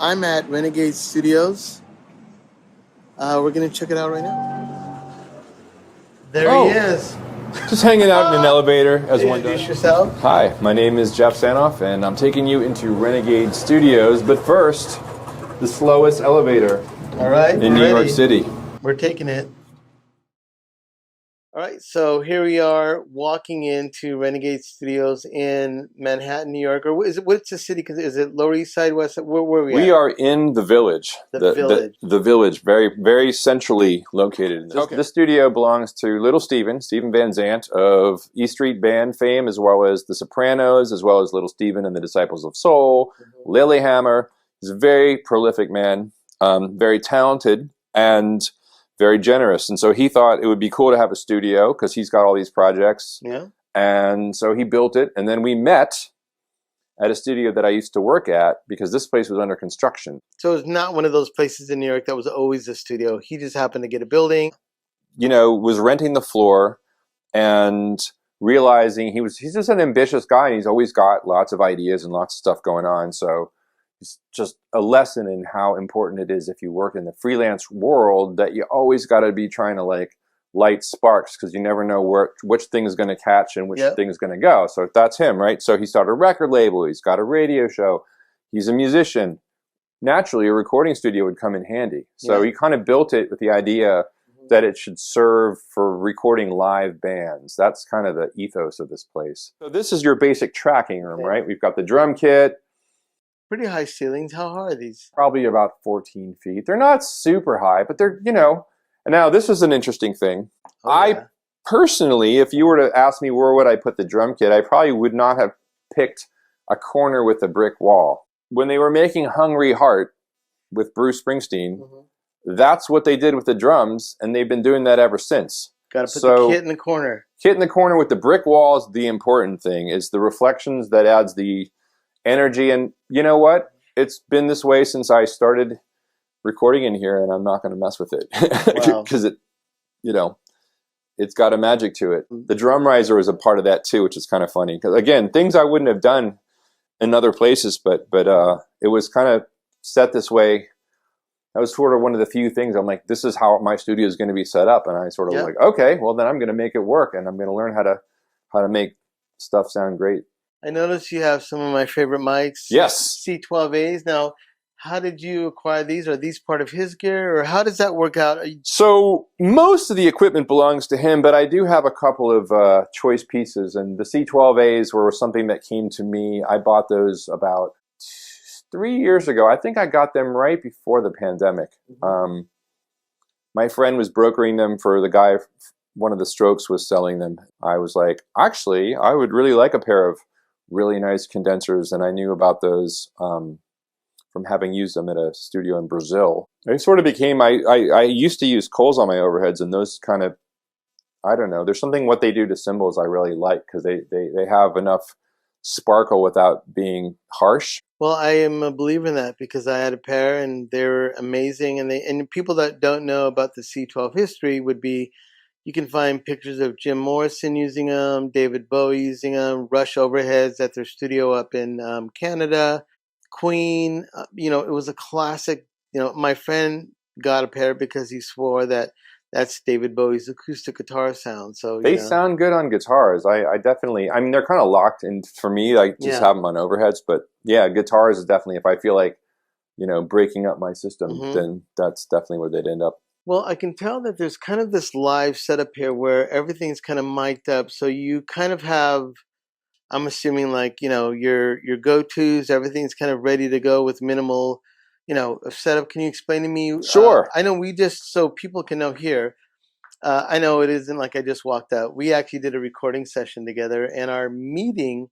I'm at Renegade Studios. We're going to check it out right now. There he is. Just hanging out in an elevator as one does. Introduce yourself. Hi, my name is Geoff Sanoff, and I'm taking you into Renegade Studios. But first, the slowest elevator in New York City. We're taking it. All right, so here we are walking into Renegade Studios in Manhattan, New York. Or what's the city? Is it Lower East Side, West Side? Where are we at? We are in the Village. The Village. The Village, very, very centrally located. This studio belongs to Little Steven Van Zandt of E Street Band fame, as well as The Sopranos, as well as Little Steven and the Disciples of Soul, Lilyhammer. He's a very prolific man, very talented, and very generous. And so he thought it would be cool to have a studio because he's got all these projects. Yeah. And so he built it. And then we met at a studio that I used to work at because this place was under construction. So it's not one of those places in New York that was always a studio. He just happened to get a building. You know, was renting the floor and realizing he's just an ambitious guy and he's always got lots of ideas and lots of stuff going on. So it's just a lesson in how important it is if you work in the freelance world that you always got to be trying to like light sparks because you never know which thing is going to catch and which thing is going to go. So that's him, right? So he started a record label. He's got a radio show. He's a musician. Naturally, a recording studio would come in handy. So he kind of built it with the idea that it should serve for recording live bands. That's kind of the ethos of this place. So this is your basic tracking room, right? We've got the drum kit. Pretty high ceilings. How high are these? Probably about 14 feet. They're not super high, but they're, you know. And now this is an interesting thing. I personally, if you were to ask me where would I put the drum kit, I probably would not have picked a corner with a brick wall. When they were making Hungry Heart with Bruce Springsteen, that's what they did with the drums, and they've been doing that ever since. Got to put the kit in the corner. Kit in the corner with the brick wall is the important thing. It's the reflections that adds the energy. And you know what? It's been this way since I started recording in here, and I'm not going to mess with it because it, you know, it's got a magic to it. The drum riser is a part of that too, which is kind of funny because again, things I wouldn't have done in other places, but it was kind of set this way. That was sort of one of the few things I'm like, this is how my studio is going to be set up, and I sort of like, okay, well then I'm going to make it work, and I'm going to learn how to make stuff sound great. I noticed you have some of my favorite mics. Yes. C12As. Now, how did you acquire these? Are these part of his gear, or how does that work out? So most of the equipment belongs to him, but I do have a couple of choice pieces, and the C12As were something that came to me. I bought those about 3 years ago. I think I got them right before the pandemic. My friend was brokering them for the guy, one of the Strokes was selling them. I was like, actually, I would really like a pair of really nice condensers, and I knew about those from having used them at a studio in Brazil. It sort of became, I used to use Coles on my overheads, and those kind of, I don't know, there's something what they do to cymbals I really like because they have enough sparkle without being harsh. Well, I am a believer in that because I had a pair and they're amazing. And people that don't know about the C12 history would be, you can find pictures of Jim Morrison using them, David Bowie using them, Rush overheads at their studio up in Canada, Queen. You know, it was a classic. You know, my friend got a pair because he swore that that's David Bowie's acoustic guitar sound. So they sound good on guitars. I definitely, I mean, they're kind of locked in for me. I just have them on overheads, but yeah, guitars is definitely, if I feel like, you know, breaking up my system, then that's definitely where they'd end up. Well, I can tell that there's kind of this live setup here where everything's kind of mic'd up. So you kind of have, I'm assuming like, you know, your go-tos, everything's kind of ready to go with minimal, you know, setup. Can you explain to me? Sure. I know we just, so people can know here, I know it isn't like I just walked out. We actually did a recording session together, and our meeting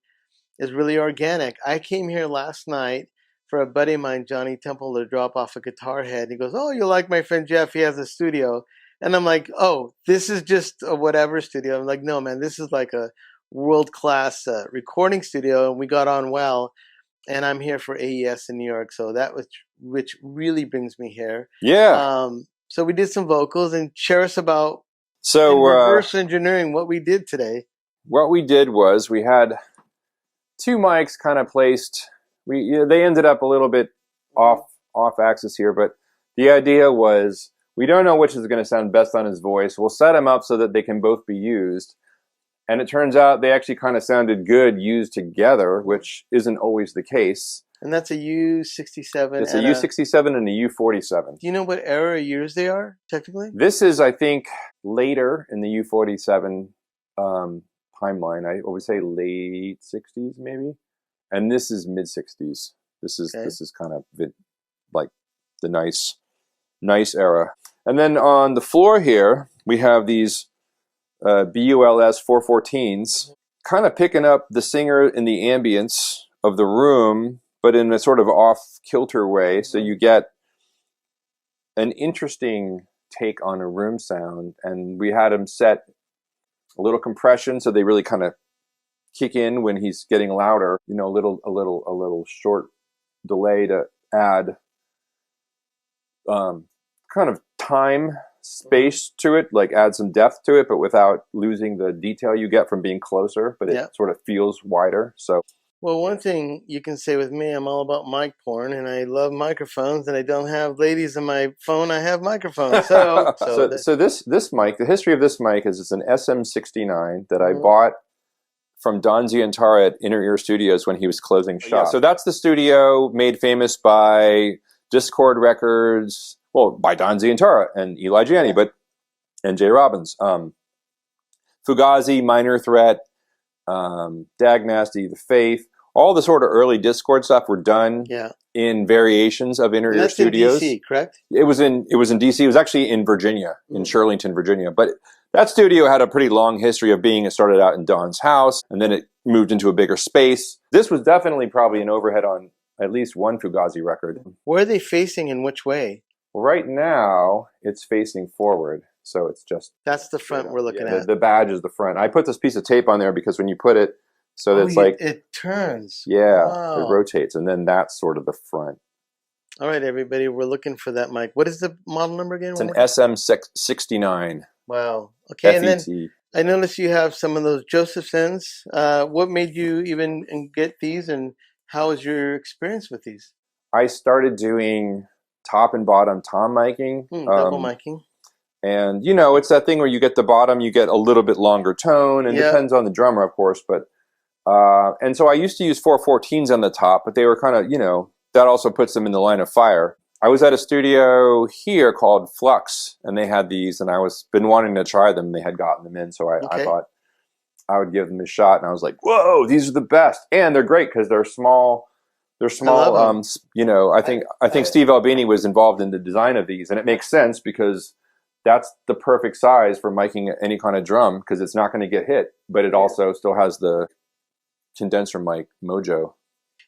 is really organic. I came here last night for a buddy of mine, Johnny Temple, to drop off a guitar head. He goes, "Oh, you like my friend Jeff? He has a studio." And I'm like, oh, this is just a whatever studio. I'm like, no, man, this is like a world-class recording studio. And we got on well. And I'm here for AES in New York. So that was, which really brings me here. Yeah. So we did some vocals, and share us about, So in reverse engineering, what we did today. What we did was we had two mics kind of placed. They ended up a little bit off axis here, but the idea was we don't know which is going to sound best on his voice. We'll set them up so that they can both be used. And it turns out they actually kind of sounded good used together, which isn't always the case. And that's a U67. It's a U67 and a U47. Do you know what era or years they are, technically? This is, I think, later in the U47 timeline. I always say late 60s, maybe. And this is mid 60s. This is kind of like the nice era. And then on the floor here, we have these BULS 414s, kind of picking up the singer in the ambience of the room, but in a sort of off-kilter way. So you get an interesting take on a room sound. And we had them set a little compression, so they really kind of kick in when he's getting louder. You know, a little short delay to add kind of time, space to it, like add some depth to it, but without losing the detail you get from being closer. But it sort of feels wider. So. Well, one thing you can say with me, I'm all about mic porn, and I love microphones, and I don't have ladies on my phone. I have microphones. So this mic, the history of this mic is it's an SM69 that I bought from Don Zientara at Inner Ear Studios when he was closing shop. Yeah. So that's the studio made famous by Discord Records, well, by Don Zientara and Eli Janney, and Jay Robbins. Fugazi, Minor Threat, Dag Nasty, The Faith, all the sort of early Discord stuff were done in variations of Inner Ear Studios. In DC, correct? It was in DC. It was actually in Virginia, in Shirlington, Virginia. But that studio had a pretty long history of being, it started out in Don's house, and then it moved into a bigger space. This was definitely probably an overhead on at least one Fugazi record. Where are they facing, in which way? Well, right now, it's facing forward. So it's just... That's the front we're looking at. The badge is the front. I put this piece of tape on there because when you put it, so that it's like... It turns. Yeah, wow. It rotates. And then that's sort of the front. All right, everybody, we're looking for that mic. What is the model number again? It's an SM69. Wow. Okay, FET. And then I noticed you have some of those Josephsons. What made you even get these, and how was your experience with these? I started doing top and bottom tom miking. Double miking. And, you know, it's that thing where you get the bottom, you get a little bit longer tone, and depends on the drummer, of course. But and so I used to use 414s on the top, but they were kind of, you know, that also puts them in the line of fire. I was at a studio here called Flux, and they had these, and I was been wanting to try them. They had gotten them in, so I thought I would give them a shot. And I was like, whoa, these are the best. And they're great because they're small. They're small. You know, I think Steve Albini was involved in the design of these, and it makes sense because that's the perfect size for miking any kind of drum because it's not going to get hit, but it also still has the condenser mic mojo.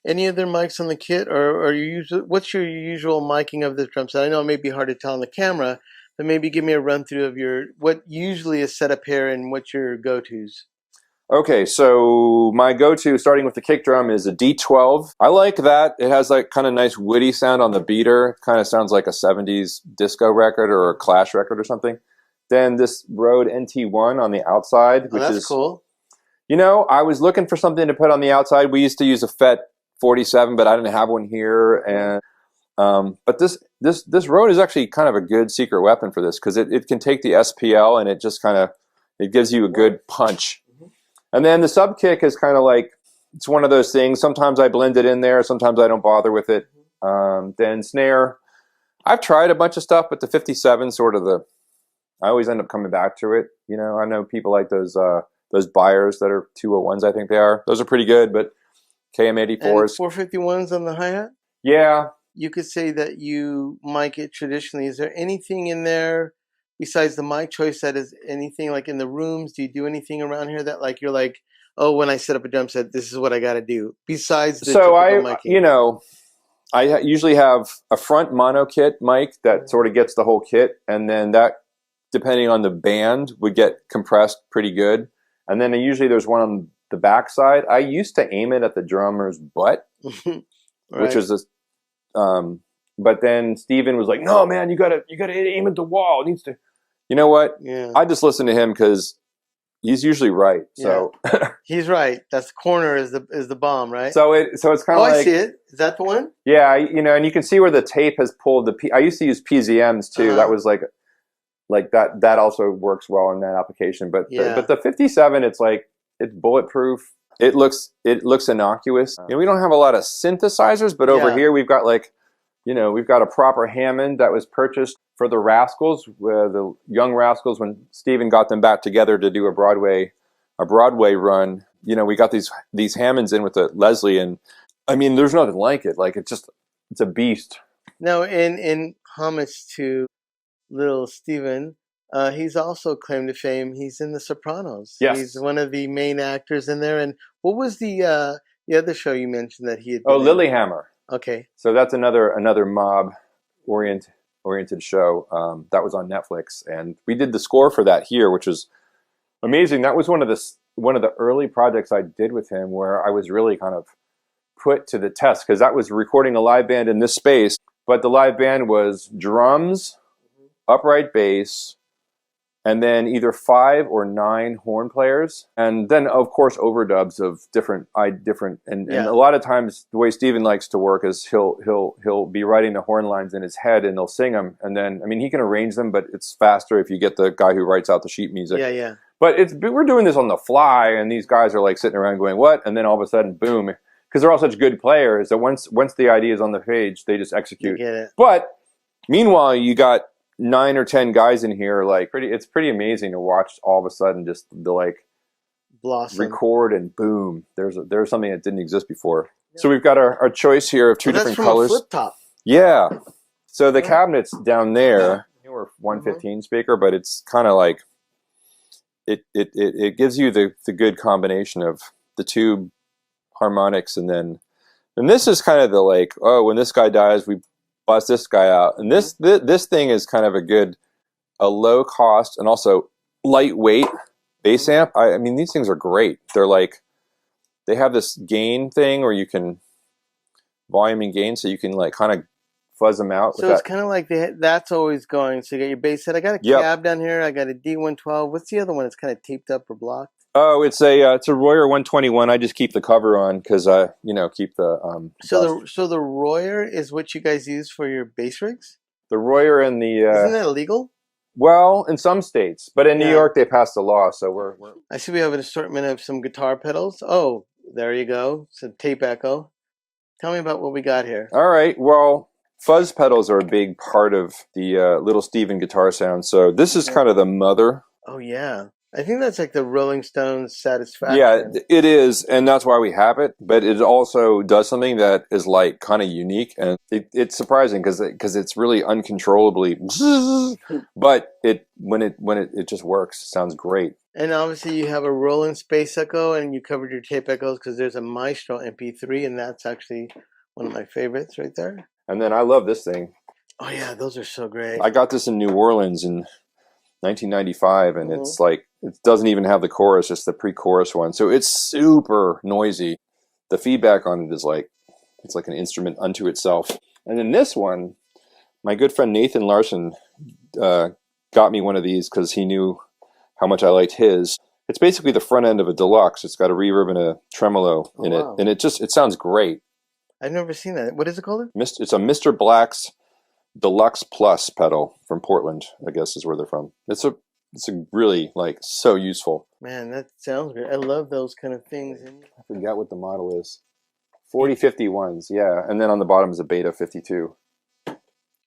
Any other mics on the kit, or what's your usual miking of this drum set? I know it may be hard to tell on the camera, but maybe give me a run through of what usually is set up here and what's your go-tos. Okay, so my go-to, starting with the kick drum, is a D12. I like that. It has like kind of nice woody sound on the beater. It kind of sounds like a 70s disco record or a Clash record or something. Then this Rode NT1 on the outside, which is cool. You know, I was looking for something to put on the outside. We used to use a FET 47, but I didn't have one here. And but this Rode is actually kind of a good secret weapon for this because it can take the SPL and it just kind of it gives you a good punch. And then the sub kick is kind of like, it's one of those things. Sometimes I blend it in there. Sometimes I don't bother with it. Then snare. I've tried a bunch of stuff, but the 57 sort of I always end up coming back to it. You know, I know people like those Buyers that are 201s, I think they are. Those are pretty good, but KM84s. And 451s on the hi-hat? Yeah. You could say that you mic it traditionally. Is there anything in there besides the mic choice that is anything like in the rooms? Do you do anything around here that like you're like, oh, when I set up a drum set, this is what I got to do besides the typical miking? You know, I usually have a front mono kit mic that sort of gets the whole kit, and then that depending on the band, would get compressed pretty good. And then usually there's one on the backside. I used to aim it at the drummer's butt, Right. which was a, but then Steven was like, "No, man, you gotta aim at the wall. It needs to." You know what? Yeah. I just listen to him because he's usually right. So he's right. That's the corner is the bomb, right? So it's kind of like, I see it. Is that the one? Yeah, and you can see where the tape has pulled the. I used to use PZMs too. That was like that. That also works well in that application. But the 57, it's bulletproof. It looks innocuous. We don't have a lot of synthesizers, but over here we've got we've got a proper Hammond that was purchased for the Rascals, the Young Rascals, when Steven got them back together to do a Broadway run. We got these Hammonds in with the Leslie, and I mean, there's nothing like it. Like it's a beast. Now, in homage to little Steven, he's also claimed to fame. He's in The Sopranos. Yes. He's one of the main actors in there. And what was the other show you mentioned that he had? Lilyhammer. Okay. So that's another mob oriented show that was on Netflix, and we did the score for that here, which was amazing. That was one of the early projects I did with him, where I was really kind of put to the test, because that was recording a live band in this space, but the live band was drums, upright bass, and then either 5 or 9 horn players, and then of course overdubs of different. And a lot of times the way Steven likes to work is he'll be writing the horn lines in his head and he'll sing them, and then he can arrange them, but it's faster if you get the guy who writes out the sheet music. Yeah. But we're doing this on the fly, and these guys are like sitting around going, "What?" And then all of a sudden, boom! Because they're all such good players that once the idea is on the page, they just execute. You get it. But meanwhile, you got 9 or 10 guys in here. It's pretty amazing to watch all of a sudden just the blossom, record, and boom! There's something that didn't exist before. Yeah. So we've got our choice here of two different colors. That's from a flip top. Yeah. So the cabinet's down there. We're 115 speaker, but it's kind of like it gives you the good combination of the tube harmonics, and this is kind of the when this guy dies, we bust this guy out, and this thing is kind of a low cost and also lightweight bass amp. I mean, these things are great. They have this gain thing where you can volume and gain, so you can kind of fuzz them out. So it's kind of like that's always going. So you got your bass head. I got a cab down here. I got a D112. What's the other one? It's kind of taped up or blocked. Oh, it's a Royer 121. I just keep the cover on because keep the So the Royer is what you guys use for your bass rigs? The Royer and the isn't that illegal? Well, in some states, but in New York they passed a law, so we're. I see we have an assortment of some guitar pedals. Oh, there you go. Some tape echo. Tell me about what we got here. All right. Well, fuzz pedals are a big part of the Little Steven guitar sound. So this is kind of the mother. Oh yeah. I think that's like the Rolling Stones Satisfaction. Yeah, it is, and that's why we have it. But it also does something that is kind of unique, and it's surprising because it's really uncontrollably. But when it just works, it sounds great. And obviously, you have a Roland Space Echo, and you covered your tape echoes because there's a Maestro MP3, and that's actually one of my favorites right there. And then I love this thing. Oh yeah, those are so great. I got this in New Orleans in 1995, and it's it doesn't even have the chorus, just the pre-chorus one. So it's super noisy. The feedback on it is it's like an instrument unto itself. And then this one, my good friend Nathan Larson got me one of these because he knew how much I liked his. It's basically the front end of a deluxe. It's got a reverb and a tremolo in it, and it sounds great. I've never seen that. What is it called? It's a Mr. Black's Deluxe Plus pedal from Portland, I guess is where they're from. It's a really so useful. Man, that sounds great. I love those kind of things. I forget what the model is. 4051s, yeah. And then on the bottom is a Beta 52.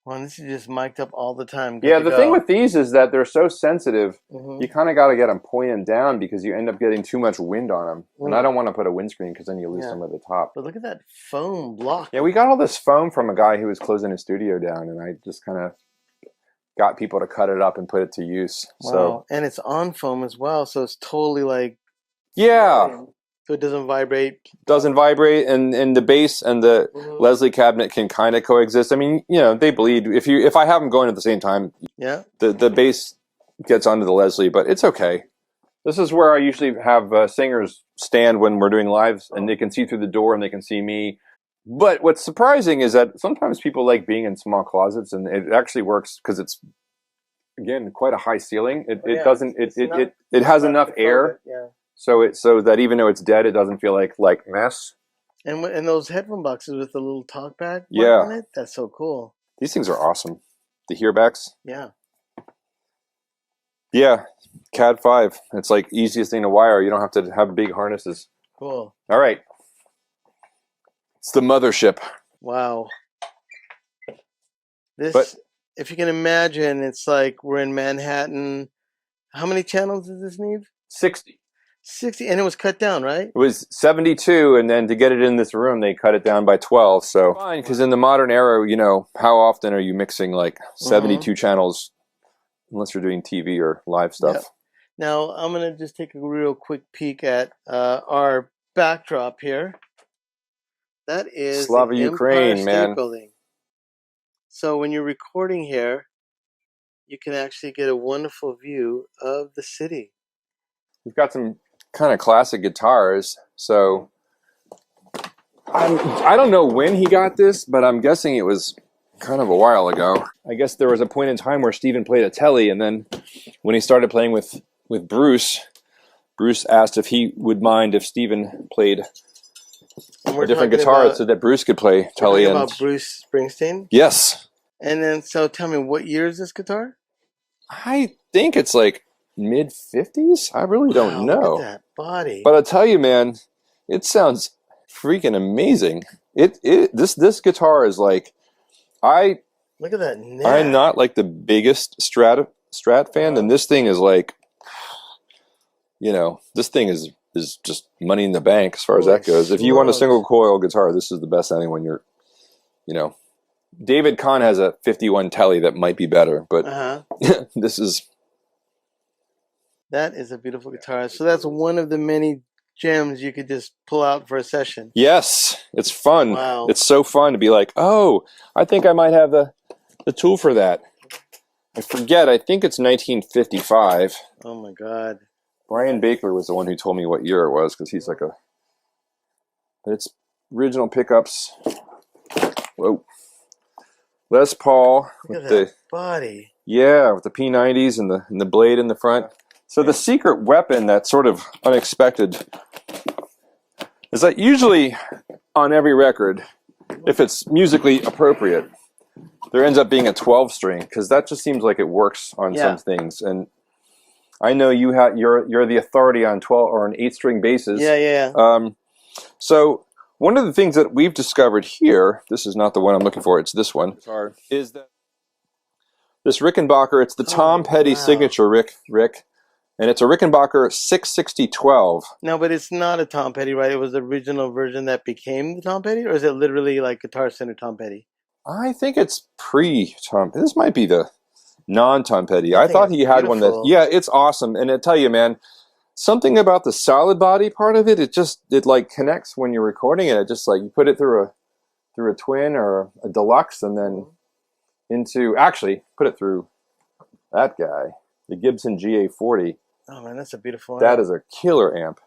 Well, this is just mic'd up all the time. The thing with these is that they're so sensitive, you kind of got to get them pointed down because you end up getting too much wind on them. And I don't want to put a windscreen because then you lose some of the top. But look at that foam block. Yeah, we got all this foam from a guy who was closing his studio down, and I just kind of got people to cut it up and put it to use. Wow. So, and it's on foam as well, so it's totally so it doesn't vibrate. Doesn't vibrate, and the bass and the Leslie cabinet can kind of coexist. I mean, they bleed. If I have them going at the same time, the bass gets onto the Leslie, but it's okay. This is where I usually have singers stand when we're doing lives, and they can see through the door and they can see me. But what's surprising is that sometimes people like being in small closets, and it actually works because it's, again, quite a high ceiling. It has enough air, so that even though it's dead, it doesn't feel like mess. And those headphone boxes with the little talkback on it, that's so cool. These things are awesome. The Hearbacks. Yeah. Yeah, CAD 5. It's like easiest thing to wire. You don't have to have big harnesses. Cool. All right. It's the mothership. Wow. This, if you can imagine, it's like we're in Manhattan. How many channels does this need? 60. 60, and it was cut down, right? It was 72, and then to get it in this room, they cut it down by 12. So fine, because in the modern era, you know, how often are you mixing like 72 channels, unless you're doing TV or live stuff? Yep. Now, I'm going to just take a real quick peek at our backdrop here. That is Slava, the Ukraine, Empire man. State Building. So when you're recording here, you can actually get a wonderful view of the city. We've got some kind of classic guitars. So I don't know when he got this, but I'm guessing it was kind of a while ago. I guess there was a point in time where Steven played a telly, and then when he started playing with Bruce asked if he would mind if Steven played a different guitar so that Bruce could play telly. And about Bruce Springsteen? Yes. And then, so tell me, what year is this guitar? I think it's like mid-50s. I really don't know. Look at that body. But I'll tell you, man, it sounds freaking amazing. This guitar is like, look at that neck. I'm not like the biggest Strat fan, and this thing is like, you know, this thing is just money in the bank as far as that goes. If you want a single coil guitar, this is the best selling one. You know, David Kahn has a 51 Telly that might be better, but this is. That is a beautiful guitar. So that's one of the many gems you could just pull out for a session. Yes, it's fun. Wow. It's so fun to be like, oh, I think I might have the tool for that. I forget. I think it's 1955. Oh my God. Brian Baker was the one who told me what year it was, because he's like but it's original pickups. Whoa. Les Paul with the body. Yeah, with the P90s and the blade in the front. So the secret weapon that's sort of unexpected is that usually on every record, if it's musically appropriate, there ends up being a 12-string, because that just seems like it works on some things. And I know you're the authority on 12 or on 8-string basses. Yeah. So one of the things that we've discovered here, this is not the one I'm looking for, it's this one, is that this Rickenbacker, it's the Tom Petty signature, Rick. And it's a Rickenbacker 660-12. No, but it's not a Tom Petty, right? It was the original version that became the Tom Petty? Or is it literally like Guitar Center Tom Petty? I think it's pre-Tom. This might be the non-Tom Petty. I thought he had one that... Yeah, it's awesome. And I tell you, man, something about the solid body part of it, it like connects when you're recording it. It just like, you put it through a twin or a deluxe, and then actually, put it through that guy, the Gibson GA40. Oh man, that's a beautiful amp. That is a killer amp.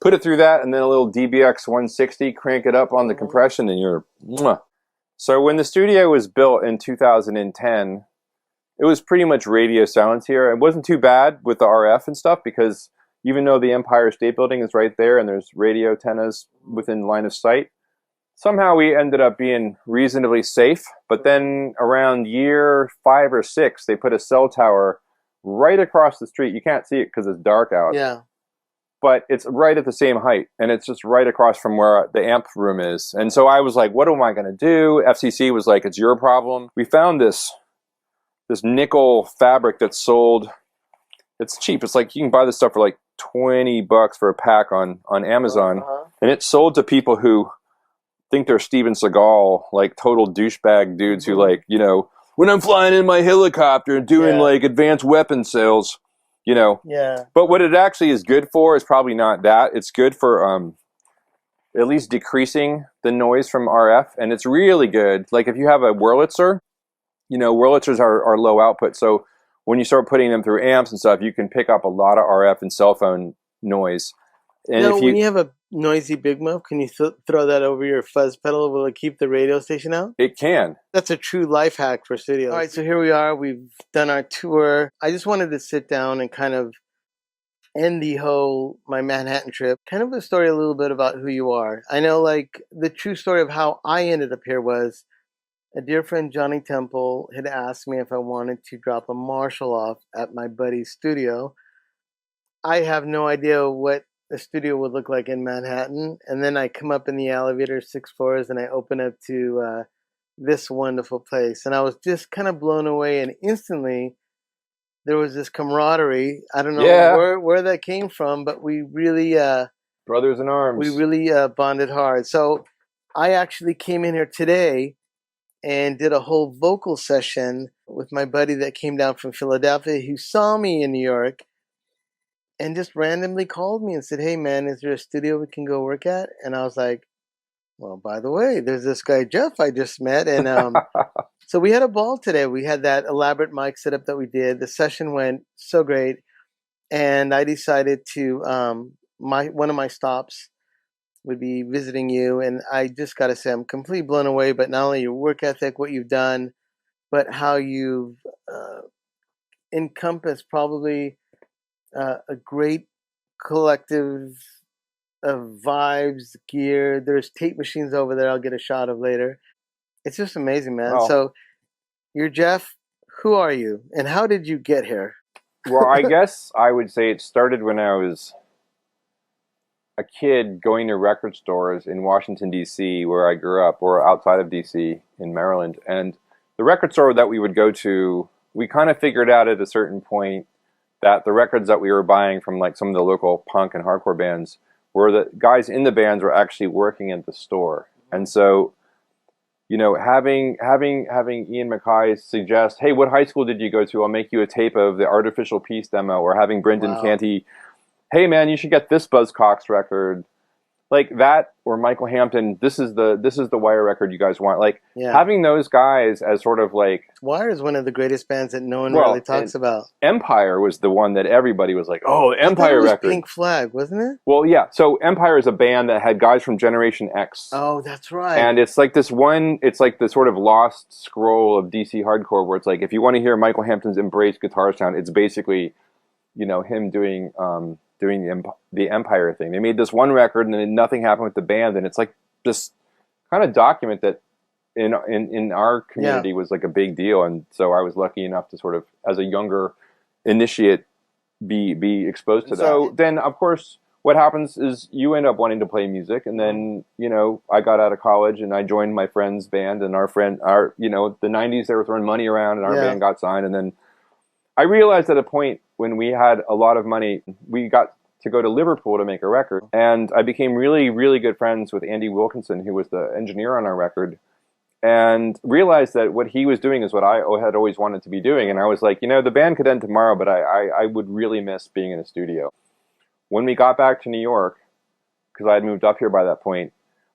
Put it through that, and then a little DBX 160, crank it up on the compression, and you're... Mwah. So when the studio was built in 2010, it was pretty much radio silence here. It wasn't too bad with the RF and stuff, because even though the Empire State Building is right there and there's radio antennas within line of sight, somehow we ended up being reasonably safe. But then around year 5 or 6, they put a cell tower right across the street. You can't see it because it's dark out. Yeah. But it's right at the same height, and it's just right across from where the amp room is. And so I was like, what am I going to do? FCC was like, it's your problem. We found this nickel fabric that's sold. It's cheap. It's like you can buy this stuff for like $20 for a pack on Amazon. And it's sold to people who think they're Steven Seagal, like total douchebag dudes who like, you know, when I'm flying in my helicopter and doing like advanced weapon sales, you know. Yeah. But what it actually is good for is probably not that. It's good for at least decreasing the noise from RF. And it's really good. Like if you have a Wurlitzer, you know, Wurlitzers are low output. So when you start putting them through amps and stuff, you can pick up a lot of RF and cell phone noise. And now, when you have a noisy big muff, can you throw that over your fuzz pedal? Will it keep the radio station out? It can. That's a true life hack for studios. All right, so here we are. We've done our tour. I just wanted to sit down and kind of end my Manhattan trip. Kind of a story a little bit about who you are. I know, like, the true story of how I ended up here was a dear friend, Johnny Temple, had asked me if I wanted to drop a Marshall off at my buddy's studio. I have no idea what a studio would look like in Manhattan. And then I come up in the elevator 6 floors and I open up to this wonderful place. And I was just kind of blown away. And instantly there was this camaraderie. I don't know where that came from, but we really... brothers in arms. We really bonded hard. So I actually came in here today and did a whole vocal session with my buddy that came down from Philadelphia who saw me in New York. And just randomly called me and said, hey, man, is there a studio we can go work at? And I was like, well, by the way, there's this guy, Geoff, I just met. And so we had a ball today. We had that elaborate mic setup that we did. The session went so great. And I decided to, one of my stops would be visiting you. And I just got to say, I'm completely blown away, but not only your work ethic, what you've done, but how you've encompassed probably a great collective of vibes, gear. There's tape machines over there I'll get a shot of later. It's just amazing, man. Well, so you're Geoff. Who are you? And how did you get here? Well, I guess I would say it started when I was a kid going to record stores in Washington, D.C., where I grew up, or outside of D.C. in Maryland. And the record store that we would go to, we kind of figured out at a certain point that the records that we were buying from like some of the local punk and hardcore bands were the guys in the bands were actually working at the store. And so, you know, having Ian MacKay suggest, hey, what high school did you go to? I'll make you a tape of the Artificial Peace demo, or having Brendan Canty, hey man, you should get this Buzzcocks record. Like that, or Michael Hampton, this is the Wire record you guys want. Like having those guys as sort of like... Wire is one of the greatest bands that no one really talks about. Empire was the one that everybody was like, oh, Empire record. Pink Flag, wasn't it? Well, yeah. So Empire is a band that had guys from Generation X. Oh, that's right. And it's like this one, it's like the sort of lost scroll of DC hardcore where it's like, if you want to hear Michael Hampton's Embrace guitar sound, it's basically, you know, him doing the Empire thing. They made this one record and then nothing happened with the band, and it's like this kind of document that in our community was like a big deal. And so I was lucky enough to sort of, as a younger initiate, be exposed to that. So then, of course, what happens is you end up wanting to play music, and then, you know, I got out of college and I joined my friend's band, and our you know, the 90s, they were throwing money around and our band got signed. And then I realized at a point when we had a lot of money, we got to go to Liverpool to make a record. And I became really, really good friends with Andy Wilkinson, who was the engineer on our record, and realized that what he was doing is what I had always wanted to be doing. And I was like, you know, the band could end tomorrow, but I would really miss being in a studio. When we got back to New York, because I had moved up here by that point,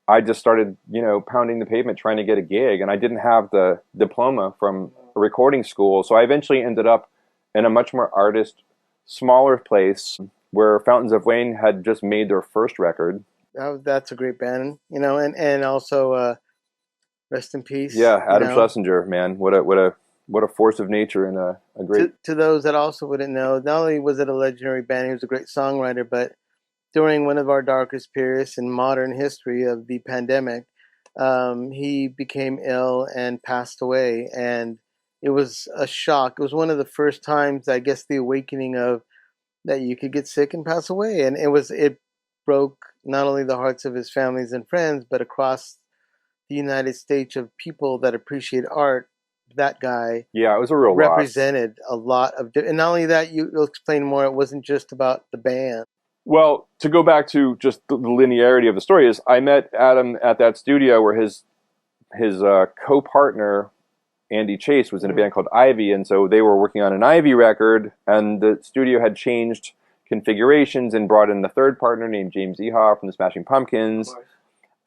I just started, you know, pounding the pavement trying to get a gig. And I didn't have the diploma from a recording school. So I eventually ended up in a much more artist, smaller place where Fountains of Wayne had just made their first record. That's a great band, you know, and also rest in peace. Yeah, Adam Schlesinger, man, what a force of nature and a great. To those that also wouldn't know, not only was it a legendary band, he was a great songwriter, but during one of our darkest periods in modern history of the pandemic, he became ill and passed away, and it was a shock. It was one of the first times, I guess, the awakening of that you could get sick and pass away. And it broke not only the hearts of his families and friends, but across the United States of people that appreciate art. That guy, it was a real represented a lot of, and not only that, you'll explain more. It wasn't just about the band. Well, to go back to just the linearity of the story is, I met Adam at that studio where his co-partner Andy Chase was in a band called Ivy, and so they were working on an Ivy record, and the studio had changed configurations and brought in the third partner named James Ehoff from the Smashing Pumpkins.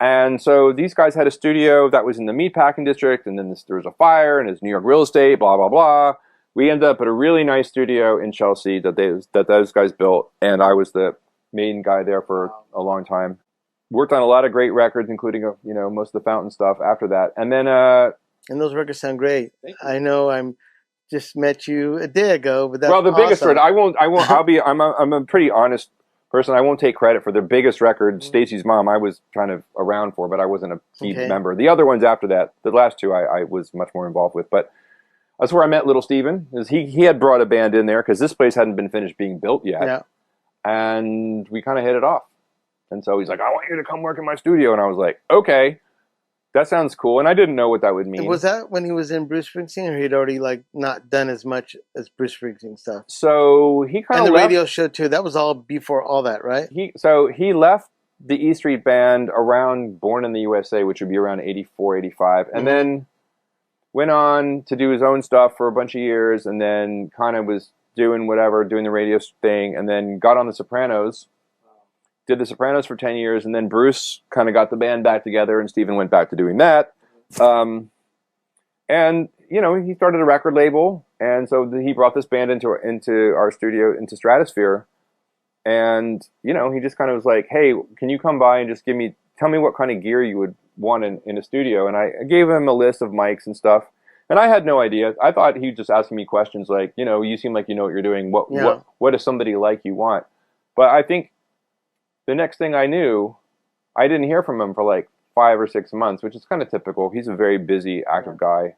And so these guys had a studio that was in the meatpacking district, and then there was a fire, and it's New York real estate, blah, blah, blah. we ended up at a really nice studio in Chelsea that those guys built, and I was the main guy there for a long time. Worked on a lot of great records, including most of the Fountain stuff after that, and then and those records sound great. I know I'm just met you a day ago, but that's well, the biggest awesome. record I'm a pretty honest person. I won't take credit for the biggest record, Stacy's Mom. I was kind of around for, but I wasn't a key member. The other ones after that, the last two, I was much more involved with. But that's where I met Little Steven. He had brought a band in there because this place hadn't been finished being built yet. Yeah. And we kind of hit it off. And so he's like, I want you to come work in my studio. And I was like, okay, that sounds cool. And I didn't know what that would mean. Was that when he was in Bruce Springsteen, or he'd already not done as much as Bruce Springsteen stuff? So he kind of left. And the radio show too. That was all before all that, right? He left the E Street Band around Born in the USA, which would be around 84, 85. And then went on to do his own stuff for a bunch of years, and then kind of was doing the radio thing, and then got on The Sopranos. Did The Sopranos for 10 years, and then Bruce kind of got the band back together, and Steven went back to doing that. And, he started a record label, and so he brought this band into our studio, into Stratosphere. And, he just kind of was like, hey, can you come by and just tell me what kind of gear you would want in a studio? And I gave him a list of mics and stuff. And I had no idea. I thought he was just asking me questions like, you seem like you know what you're doing. What does somebody like you want? But I think the next thing I knew, I didn't hear from him for like 5 or 6 months, which is kind of typical. He's a very busy, active guy.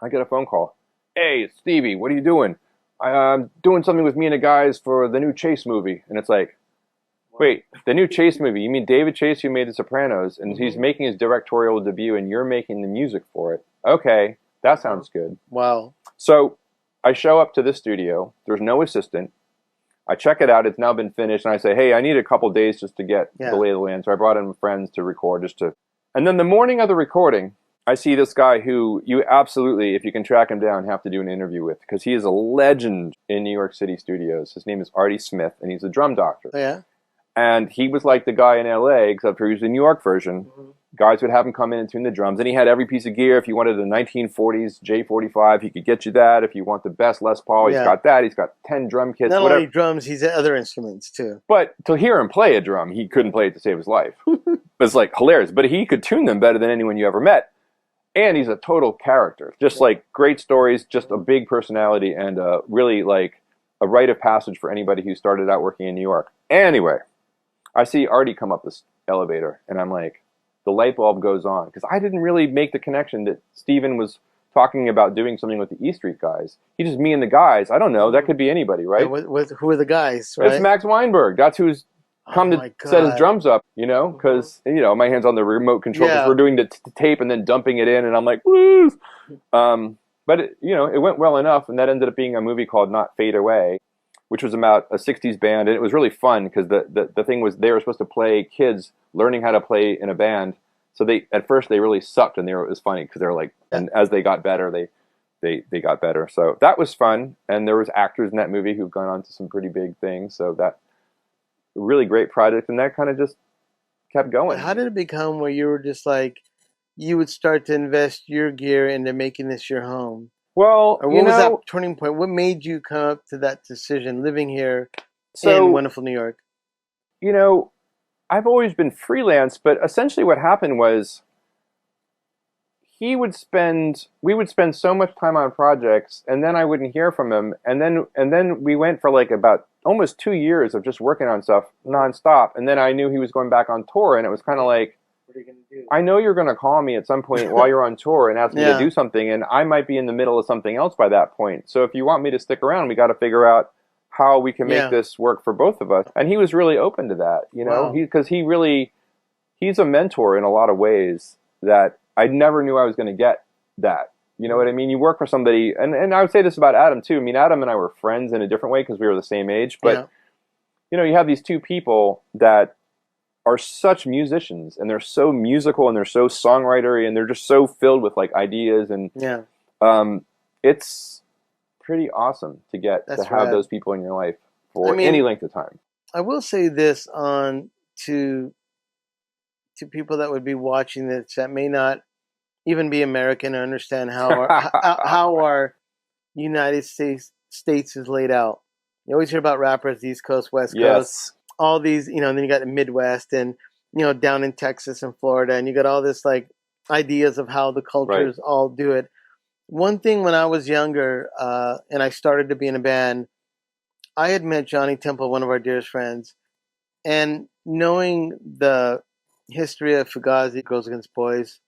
I get a phone call. Hey, Stevie, what are you doing? I'm doing something with me and the guys for the new Chase movie. And it's like, wait, the new Chase movie? You mean David Chase, who made The Sopranos, and he's making his directorial debut, and you're making the music for it? Okay, that sounds good. Wow. So I show up to this studio. There's no assistant. I check it out. It's now been finished. And I say, hey, I need a couple days just to get the lay of the land. So I brought in friends to record And then the morning of the recording, I see this guy who you absolutely, if you can track him down, have to do an interview with, because he is a legend in New York City studios. His name is Artie Smith, and he's a drum doctor. Oh, yeah? And he was like the guy in LA, except for he was the New York version. Guys would have him come in and tune the drums. And he had every piece of gear. If you wanted a 1940s J45, he could get you that. If you want the best Les Paul, he's got that. He's got 10 drum kits. Not only drums, he's at other instruments too. But to hear him play a drum, he couldn't play it to save his life. It's like hilarious. But he could tune them better than anyone you ever met. And he's a total character. Just like great stories, just a big personality, and really like a rite of passage for anybody who started out working in New York. Anyway, I see Artie come up this elevator, and I'm like, the light bulb goes on. Because I didn't really make the connection that Steven was talking about doing something with the E Street guys. He just, me and the guys. I don't know. That could be anybody, right? Who are the guys, right? It's Max Weinberg. That's who's come to set his drums up, because, my hand's on the remote control. Because we're doing the tape and then dumping it in, and I'm like, woo! But, it went well enough, and that ended up being a movie called Not Fade Away, which was about a 60s band, and it was really fun because the thing was they were supposed to play kids learning how to play in a band. So at first they really sucked, and it was funny because they were like, and as they got better, they got better. So that was fun, and there was actors in that movie who've gone on to some pretty big things. So that really great project, and that kind of just kept going. How did it become where you were just like, you would start to invest your gear into making this your home? Well, or what was that turning point? What made you come up to that decision, living here in wonderful New York? I've always been freelance, but essentially what happened was we would spend so much time on projects, and then I wouldn't hear from him, and then we went for like about almost 2 years of just working on stuff nonstop, and then I knew he was going back on tour, and it was kind of like, what are you gonna do? I know you're going to call me at some point while you're on tour and ask me to do something, and I might be in the middle of something else by that point. So if you want me to stick around, we got to figure out how we can make this work for both of us. And he was really open to that, because he's a mentor in a lot of ways that I never knew I was going to get that. You know what I mean? You work for somebody, and I would say this about Adam too. I mean, Adam and I were friends in a different way because we were the same age, but you have these two people that are such musicians, and they're so musical, and they're so songwritery, and they're just so filled with like ideas, and it's pretty awesome to get to have those people in your life for any length of time. I will say this to people that would be watching this that may not even be American or understand how our United States is laid out. You always hear about rappers, East Coast, West Coast, Yes. all these, and then you got the Midwest and, down in Texas and Florida, and you got all this like ideas of how the cultures all do it. One thing when I was younger, and I started to be in a band, I had met Johnny Temple, one of our dearest friends, and knowing the history of Fugazi, Girls Against Boys,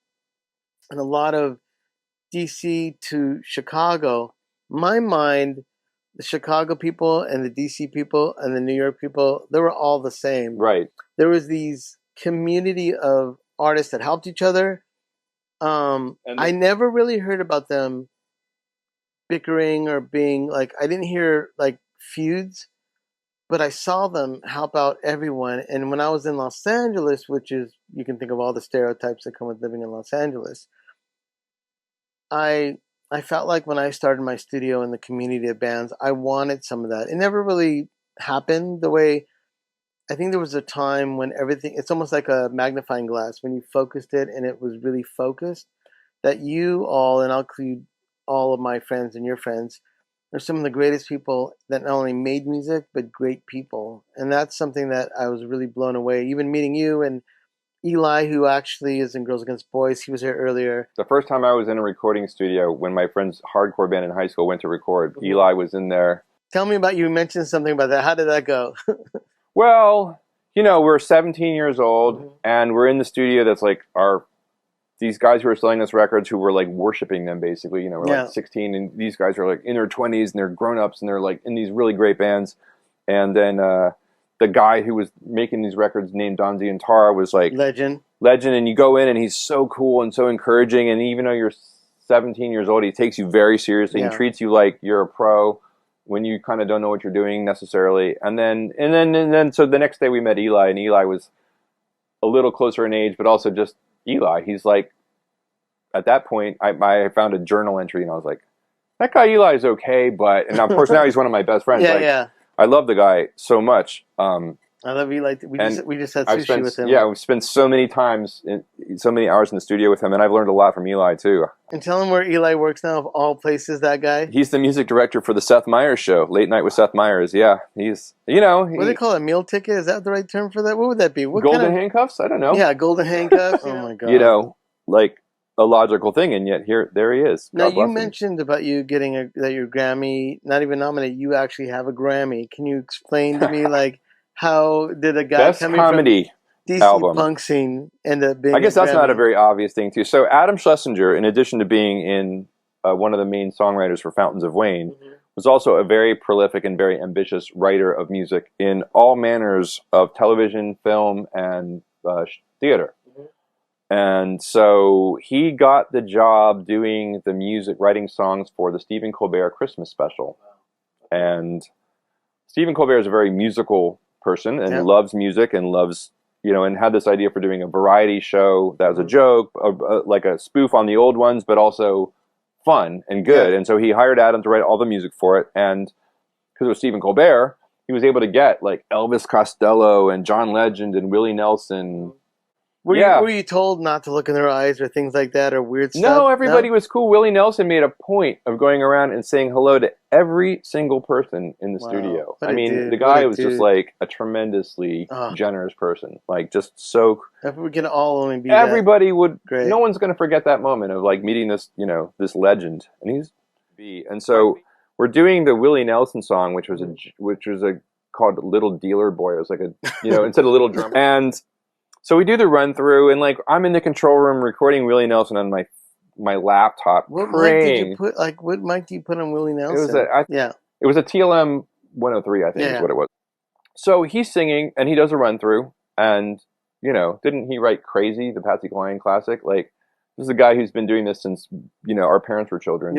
and a lot of DC to Chicago, my mind, the Chicago people and the DC people and the New York people, they were all the same. Right. There was these community of artists that helped each other. I never really heard about them bickering or being like, I didn't hear like feuds, but I saw them help out everyone. And when I was in Los Angeles, which is, you can think of all the stereotypes that come with living in Los Angeles, I felt like when I started my studio in the community of bands, I wanted some of that. It never really happened the way, I think there was a time when everything, it's almost like a magnifying glass, when you focused it and it was really focused, that you all, and I'll include all of my friends and your friends, are some of the greatest people that not only made music, but great people. And that's something that I was really blown away. Even meeting you and Eli, who actually is in Girls Against Boys, he was here earlier. The first time I was in a recording studio, when my friend's hardcore band in high school went to record, Eli was in there. Tell me about, you mentioned something about that. How did that go? Well, we're 17 years old, and we're in the studio that's like these guys who are selling us records who were like worshiping them, basically. We're like 16, and these guys are like in their 20s, and they're grown-ups, and they're like in these really great bands. And then the guy who was making these records named Don Zientara was like legend, and you go in and he's so cool and so encouraging, and even though you're 17 years old, he takes you very seriously and treats you like you're a pro when you kind of don't know what you're doing necessarily. And then so the next day we met Eli, and Eli was a little closer in age, but also just Eli. He's like, at that point I found a journal entry, and I was like, that guy Eli is okay, but, and of course now he's one of my best friends. I love the guy so much. I love Eli. We just had sushi with him. Yeah, we've spent so many hours in the studio with him, and I've learned a lot from Eli too. And tell him where Eli works now, of all places, that guy. He's the music director for the Seth Meyers show, Late Night with Seth Meyers. Yeah, he's, what do they call it, a meal ticket? Is that the right term for that? What would that be? What golden handcuffs? I don't know. Yeah, golden handcuffs. Oh my God. Like a logical thing, and yet there he is. God now you mentioned about you getting that your Grammy, not even nominated, you actually have a Grammy. Can you explain to me like how did a guy Best coming comedy from DC album punk scene end up being? I guess that's Grammy? not a very obvious thing too. So Adam Schlesinger, in addition to being in one of the main songwriters for Fountains of Wayne, was also a very prolific and very ambitious writer of music in all manners of television, film, and theater. And so he got the job doing the music, writing songs for the Stephen Colbert Christmas special. And Stephen Colbert is a very musical person and loves music and loves, and had this idea for doing a variety show that was a joke, like a spoof on the old ones, but also fun and good. And so he hired Adam to write all the music for it. And because it was Stephen Colbert, he was able to get like Elvis Costello and John Legend and Willie Nelson. Were you told not to look in their eyes or things like that or weird stuff? No, everybody was cool. Willie Nelson made a point of going around and saying hello to every single person in the studio. I mean, the guy was just like a tremendously generous person. Like just so... We can all only be everybody would... Great. No one's going to forget that moment of like meeting this, this legend. And so we're doing the Willie Nelson song, which was called Little Dealer Boy. It was like instead of Little Drum. And... so we do the run through, and like I'm in the control room recording Willie Nelson on my laptop. What praying. mic did you put? What mic do you put on Willie Nelson? It was a TLM 103, I think is what it was. So he's singing, and he does a run through, and didn't he write Crazy, the Patsy Cline classic? Like this is a guy who's been doing this since our parents were children.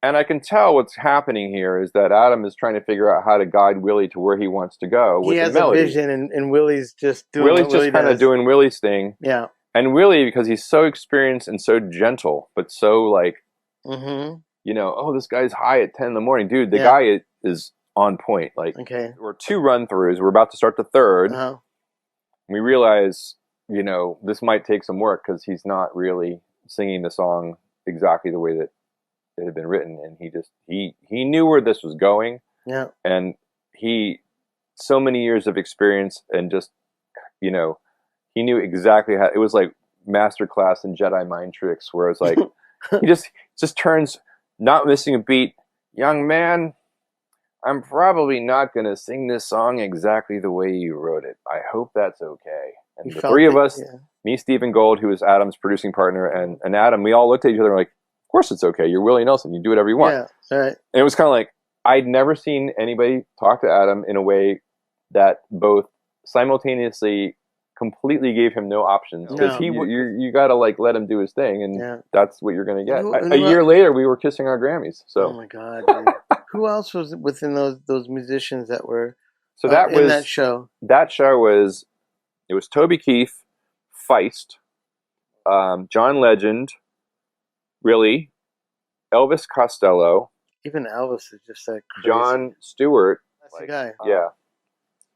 And I can tell what's happening here is that Adam is trying to figure out how to guide Willie to where he wants to go with the melody. He has a vision, and Willie's just doing Willie's just kind of doing Willie's thing. Yeah. And Willie, because he's so experienced and so gentle, but so like, this guy's high at 10 in the morning. Dude, the guy is on point. Like, we're 2 run-throughs. We're about to start the 3rd. We realize, this might take some work because he's not really singing the song exactly the way that that had been written, and he knew where this was going. Yeah. And so many years of experience, and just, he knew exactly how. It was like masterclass in Jedi mind tricks, where it's like he just turns, not missing a beat. Young man, I'm probably not going to sing this song exactly the way you wrote it. I hope that's okay. And the three of us, me, Stephen Gold, who was Adam's producing partner, and Adam, we all looked at each other and were like, of course it's okay. You're Willie Nelson. You do whatever you want. Yeah, right. And it was kind of like, I'd never seen anybody talk to Adam in a way that both simultaneously completely gave him no options, because you got to like let him do his thing, and that's what you're going to get. A year later, we were kissing our Grammys. So, oh my God, dude. Who else was within those musicians that were in that show? That show was Toby Keith, Feist, John Legend, really, Elvis Costello. Even Elvis is just like crazy. John Stewart. That's the guy. Yeah.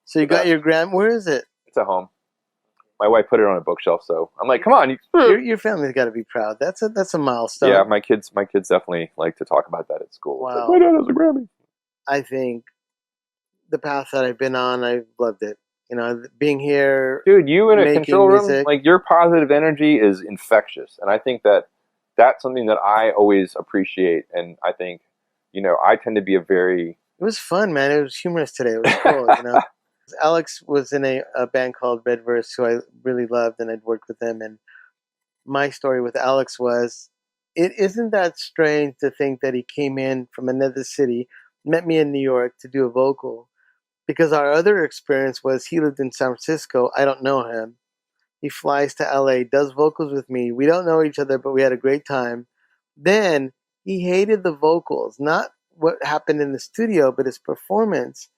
So you got your Grammy. Where is it? It's at home. My wife put it on a bookshelf, so I'm like, come on. Your family's got to be proud. That's a milestone. Yeah, my kids definitely like to talk about that at school. Wow. Like, my dad has a Grammy. I think the path that I've been on, I've loved it. Being here. Dude, you in a control room, music. like your positive energy is infectious. And I think that's something that I always appreciate. And I think, I tend to be It was fun, man. It was humorous today. It was cool, Alex was in a band called Red Verse, who I really loved, and I'd worked with him. And my story with Alex was, it isn't that strange to think that he came in from another city, met me in New York to do a vocal, because our other experience was he lived in San Francisco. I don't know him. He flies to LA, does vocals with me. We don't know each other, but we had a great time. Then he hated the vocals, not what happened in the studio, but his performance.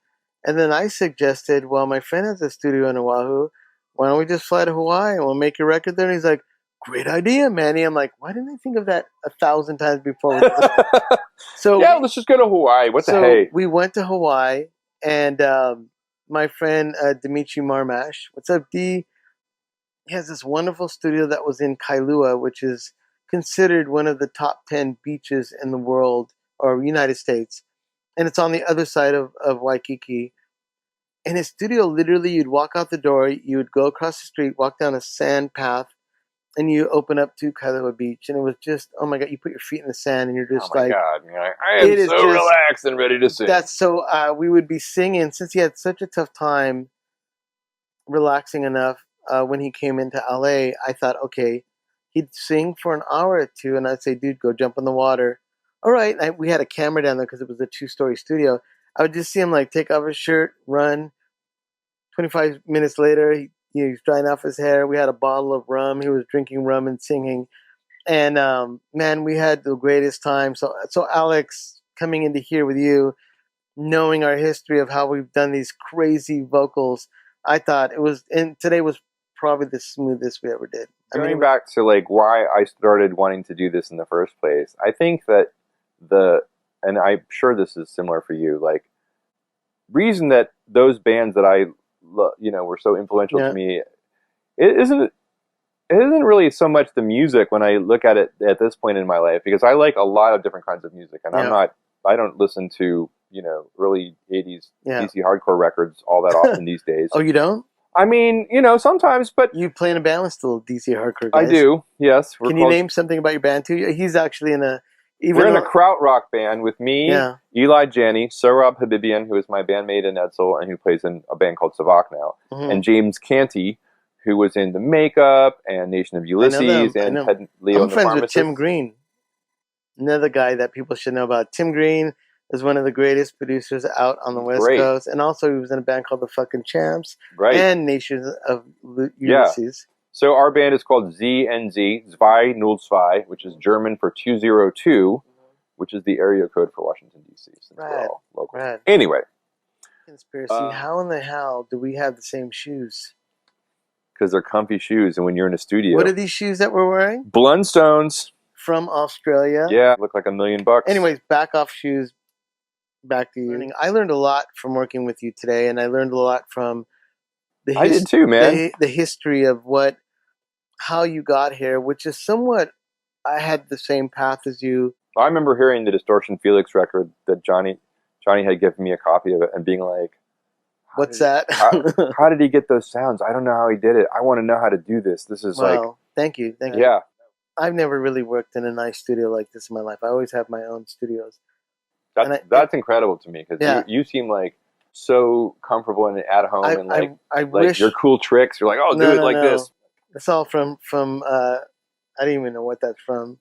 And then I suggested, well, my friend has a studio in Oahu. Why don't we just fly to Hawaii and we'll make a record there? And he's like, great idea, Manny. I'm like, why didn't I think of that 1,000 times before? So yeah, let's just go to Hawaii. What the hey? We went to Hawaii, and my friend Dimitri Marmash, what's up, D? He has this wonderful studio that was in Kailua, which is considered one of the top 10 beaches in the world or United States. And it's on the other side of Waikiki. And his studio, literally, you'd walk out the door, you would go across the street, walk down a sand path, and you open up to Kailua Beach. And it was just, oh my God, you put your feet in the sand and you're just like, God, I am so relaxed and ready to sing. That's so, we would be singing, since he had such a tough time relaxing enough when he came into LA, I thought, okay, he'd sing for an hour or two, and I'd say, dude, go jump in the water. All right, we had a camera down there because it was a 2-story studio. I would just see him like take off his shirt, run. 25 minutes later, he was drying off his hair. We had a bottle of rum. He was drinking rum and singing. And man, we had the greatest time. So Alex, coming into here with you, knowing our history of how we've done these crazy vocals, I thought today was probably the smoothest we ever did. Going back to like why I started wanting to do this in the first place, I think that and I'm sure this is similar for you, like, reason that those bands that I were so influential to me, it isn't really so much the music when I look at it at this point in my life, because I like a lot of different kinds of music, and I don't listen to early 80s DC hardcore records all that often these days. Oh, you don't? I mean, sometimes, but you play in a band with still DC hardcore guys. I do, yes. Can you name something about your band too? He's actually we're in a krautrock band with me, Eli Janney, Sohrab Habibian, who is my bandmate in Edsel and who plays in a band called Savak now, and James Canty, who was in The Makeup and Nation of Ulysses and had Leo and the Pharmacist. I'm friends with Tim Green, another guy that people should know about. Tim Green is one of the greatest producers out on the West Coast, and also he was in a band called the Fucking Champs and Nation of Ulysses. So our band is called ZNZ, Zwei Null Zwei, which is German for 202, which is the area code for Washington, D.C. Since we're all local. Anyway. Conspiracy. How in the hell do we have the same shoes? Because they're comfy shoes, and when you're in a studio. What are these shoes that we're wearing? Blundstones. From Australia. Yeah, look like $1 million. Anyways, back off shoes. Back to you. I learned a lot from working with you today, and I learned a lot from I did too, man. The history of how you got here, which is somewhat, I had the same path as you. I remember hearing the Distortion Felix record that Johnny had given me a copy of it and being like, What's that? how did he get those sounds? I don't know how he did it. I want to know how to do this. This is like, Wow, thank you. yeah. I've never really worked in a nice studio like this in my life. I always have my own studios. That's incredible to me because you seem like so comfortable and at home and like I wish your cool tricks. You're like, oh, do it like this. It's all from I don't even know what that's from.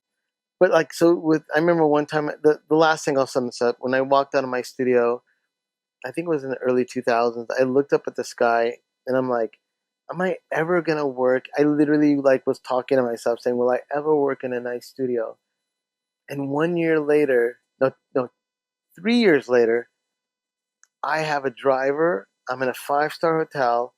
But like, I remember one time, the last thing I'll sum this up, when I walked out of my studio, I think it was in the early 2000s, I looked up at the sky and I'm like, am I ever going to work? I literally like was talking to myself saying, will I ever work in a nice studio? And 1 year later, no, 3 years later, I have a driver. I'm in a 5-star hotel.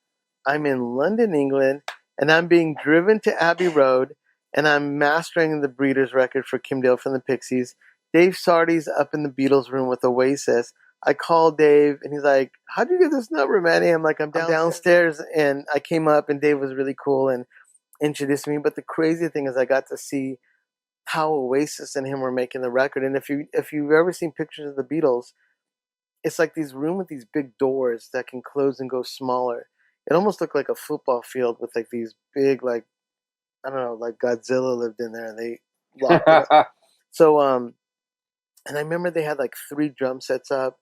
I'm in London, England, and I'm being driven to Abbey Road, and I'm mastering the Breeders record for Kim Deal from the Pixies. Dave Sardi's up in the Beatles room with Oasis. I call Dave, and he's like, how'd you get this number, Manny? I'm like, I'm downstairs, and I came up, and Dave was really cool and introduced me. But the crazy thing is I got to see how Oasis and him were making the record. And if you've ever seen pictures of the Beatles, it's like these room with these big doors that can close and go smaller. It almost looked like a football field with like these big, like, I don't know, like Godzilla lived in there and they locked it up. So, and I remember they had like 3 drum sets up.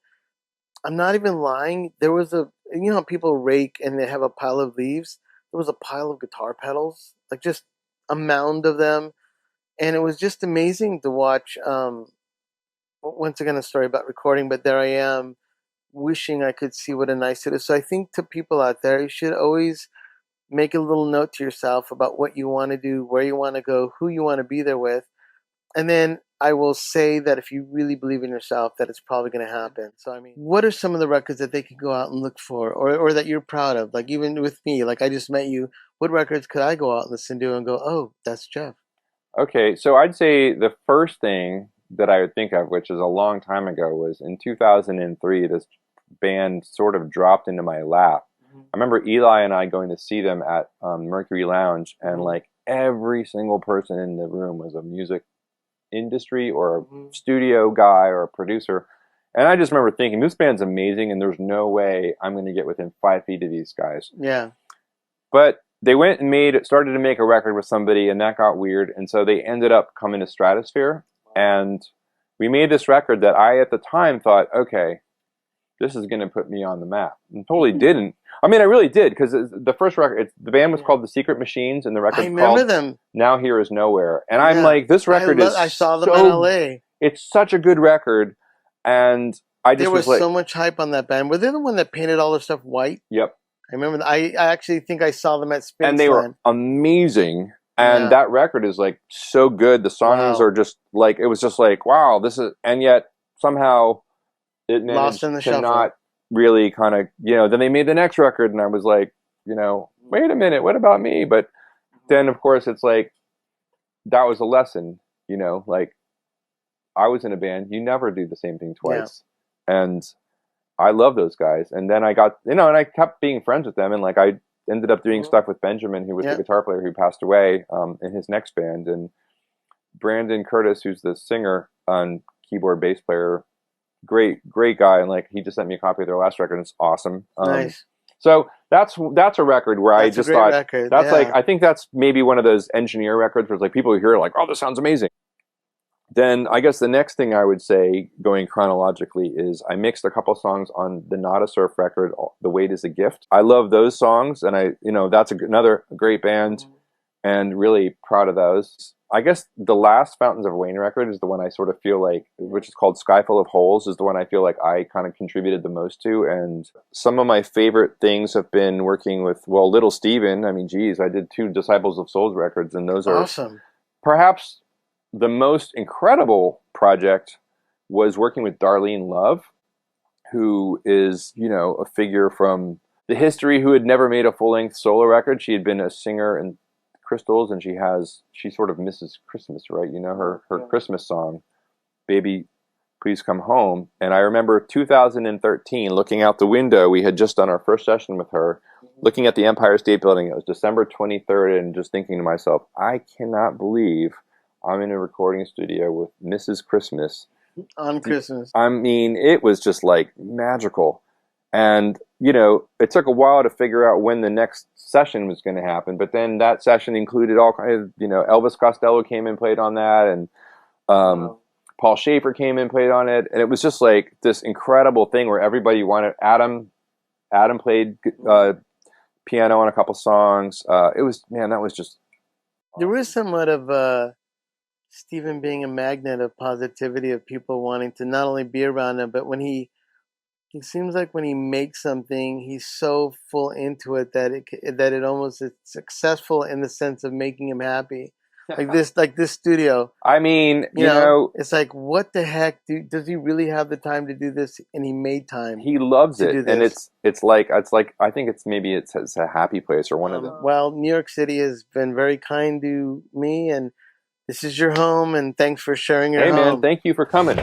I'm not even lying. There was you know how people rake and they have a pile of leaves? There was a pile of guitar pedals, like just a mound of them. And it was just amazing to watch. Once again, a story about recording, but there I am wishing I could see what a nice it is. So I think to people out there, you should always make a little note to yourself about what you want to do, where you want to go, who you want to be there with. And then I will say that if you really believe in yourself, that it's probably going to happen. So, I mean, what are some of the records that they can go out and look for or that you're proud of? Like even with me, like I just met you. What records could I go out and listen to and go, oh, that's Geoff? Okay, so I'd say the first thing that I would think of, which is a long time ago, was in 2003, this band sort of dropped into my lap. I remember Eli and I going to see them at Mercury Lounge, and like every single person in the room was a music industry or a studio guy or a producer. And I just remember thinking, this band's amazing, and there's no way I'm going to get within 5 feet of these guys. Yeah. But they went and started to make a record with somebody, and that got weird. And so they ended up coming to Stratosphere. And we made this record that I, at the time, thought, okay, this is going to put me on the map. And totally didn't. I mean, I really did, because the first record, the band was called The Secret Machines, and the record's called them. Now Here Is Nowhere. And I'm like, this record I saw them in L.A. It's such a good record. And there was so much hype on that band. Were they the one that painted all their stuff white? Yep. I remember. I actually think I saw them at Springsteen. And they were amazing. And that record is like so good. The songs are just like, it was just like, wow, this is, and yet somehow it managed to not really kind of, then they made the next record and I was like, wait a minute, what about me? But then of course it's like, that was a lesson, like I was in a band, you never do the same thing twice. Yeah. And I love those guys. And then I got, and I kept being friends with them. And like, I ended up doing stuff with Benjamin, who was the guitar player who passed away in his next band. And Brandon Curtis, who's the singer and keyboard bass player, great guy. And like, he just sent me a copy of their last record. And it's awesome. Nice. So that's a record where I just thought, that's like, I think that's maybe one of those engineer records where it's like people who hear it like, oh, this sounds amazing. Then I guess the next thing I would say, going chronologically, is I mixed a couple songs on the Nada Surf record, The Weight is a Gift. I love those songs, and that's another great band, and really proud of those. I guess the last Fountains of Wayne record is the one I sort of feel like, which is called Sky Full of Holes, is the one I feel like I kind of contributed the most to. And some of my favorite things have been working with, Little Steven. I mean, geez, I did 2 Disciples of Souls records, and those are awesome. Perhaps the most incredible project was working with Darlene Love, who is, a figure from the history who had never made a full-length solo record. She had been a singer in Crystals, and she sort of misses Christmas, right? Her Christmas song, Baby, Please Come Home. And I remember 2013, looking out the window, we had just done our first session with her, looking at the Empire State Building. It was December 23rd, and just thinking to myself, I cannot believe I'm in a recording studio with Mrs. Christmas On Christmas. I mean, it was just like magical. And, you know, it took a while to figure out when the next session was going to happen. But then that session included all kinds of, you know, Elvis Costello came and played on that. And Wow. Paul Schaefer came and played on it. And it was just like this incredible thing where everybody wanted. Adam played piano on a couple songs. It was, man, that was just. There was somewhat of Steven being a magnet of positivity, of people wanting to not only be around him, but when he seems like when he makes something, he's so full into it that it almost is successful in the sense of making him happy. Like this studio. I mean, You know, it's like, what the heck? Does he really have the time to do this? And he made time. He loves to it, do and this. it's like I think it's a happy place or one of them. Well, New York City has been very kind to me, and this is your home, and thanks for sharing your home. Hey man, thank you for coming.